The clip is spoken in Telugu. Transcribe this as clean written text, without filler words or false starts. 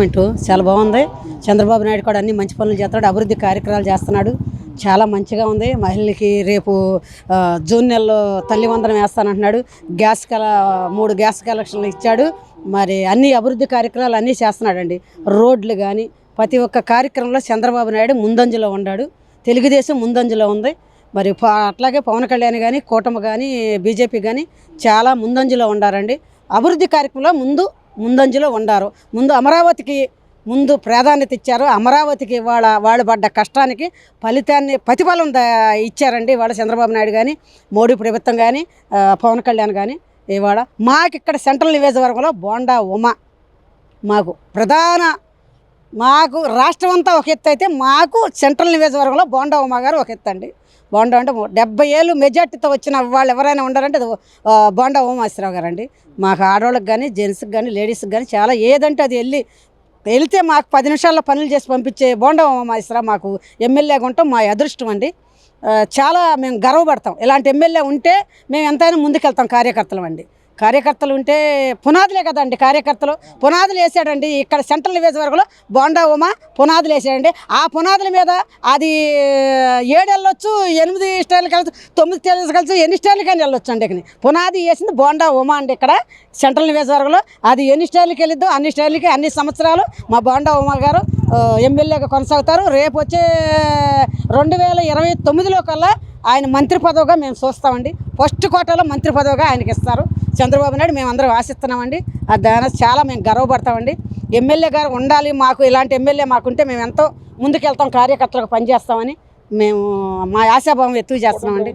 గవర్నమెంట్ చాలా బాగుంది. చంద్రబాబు నాయుడు కూడా అన్ని మంచి పనులు చేస్తాడు, అభివృద్ధి కార్యక్రమాలు చేస్తున్నాడు. చాలా మంచిగా ఉంది. మహిళలకి రేపు జూన్ నెలలో తల్లి వందనం వేస్తానంటున్నాడు. 3 గ్యాస్ కలెక్షన్లు ఇచ్చాడు. మరి అన్ని అభివృద్ధి కార్యక్రమాలు అన్నీ చేస్తున్నాడండి. రోడ్లు కానీ ప్రతి ఒక్క కార్యక్రమంలో చంద్రబాబు నాయుడు ముందంజలో ఉన్నాడు. తెలుగుదేశం ముందంజలో ఉంది. మరి అట్లాగే పవన్ కళ్యాణ్ కానీ కూటమి కానీ బీజేపీ కానీ చాలా ముందంజలో ఉండారండి. అభివృద్ధి కార్యక్రమంలో ముందంజలో ఉండారు. ముందు అమరావతికి ప్రాధాన్యత ఇచ్చారు. అమరావతికి వాళ్ళు పడ్డ కష్టానికి ప్రతిఫలం ఇచ్చారండి. ఇవాళ చంద్రబాబు నాయుడు కానీ మోడీ ప్రభుత్వం కానీ పవన్ కళ్యాణ్ కానీ. ఇవాళ మాకు ఇక్కడ సెంట్రల్ నియోజకవర్గంలో బోండా ఉమ మాకు రాష్ట్రం అంతా ఒక ఎత్తు అయితే మాకు సెంట్రల్ నియోజకవర్గంలో బోండా ఉమ గారు ఒక ఎత్తు అండి. బోండా అంటే 70 ఏళ్ళు మెజార్టీతో వచ్చిన వాళ్ళు ఎవరైనా ఉండారంటే అది బోండా ఉమాశ్రావు గారు అండి. మాకు ఆడవాళ్ళకి కానీ జెంట్స్కి కానీ లేడీస్కి కానీ చాలా ఏదంటే అది వెళ్తే మాకు 10 నిమిషాల్లో పనులు చేసి పంపించే బోండా ఉమాశ్రావు మాకు ఎమ్మెల్యేగా ఉంటాం. మా అదృష్టం అండి. చాలా మేము గర్వపడతాం. ఇలాంటి ఎమ్మెల్యే ఉంటే మేము ఎంతైనా ముందుకెళ్తాం. కార్యకర్తలు ఉంటే పునాదులే కదండి. పునాదులు వేసాడండి. ఇక్కడ సెంట్రల్ నియోజకవర్గంలో బోండా ఉమ పునాదులు వేసాడండి. ఆ పునాదుల మీద అది 7 వెళ్ళొచ్చు, 8 స్టైల్కి వెళ్ళచ్చు, 9 స్టైల్కి వెళ్ళచ్చు, ఎన్ని స్టైల్కైనా వెళ్ళొచ్చు అండి. ఇక్కడ పునాది వేసింది బోండా ఉమ అండి. ఇక్కడ సెంట్రల్ నియోజకవర్గంలో అది ఎన్ని స్టైల్కి వెళ్ళిద్దో అన్ని స్టైల్కి అన్ని సంవత్సరాలు మా బోండా ఉమ గారు ఎమ్మెల్యేగా కొనసాగుతారు. రేపు వచ్చే 2029లో కల్లా ఆయన మంత్రి పదవిగా మేము చూస్తామండి. ఫస్ట్ కోటాలో మంత్రి పదవిగా ఆయనకి ఇస్తారు చంద్రబాబు నాయుడు. మేము అందరం ఆశిస్తున్నామండి. దాని చాలా మేము గర్వపడతామండి. ఎమ్మెల్యే గారు ఉండాలి. మాకు ఇలాంటి ఎమ్మెల్యే మాకుంటే మేము ఎంతో ముందుకెళ్తాం, కార్యకర్తలకు పనిచేస్తామని మేము మా ఆశాభావం ఎత్తుకు చేస్తున్నామండి.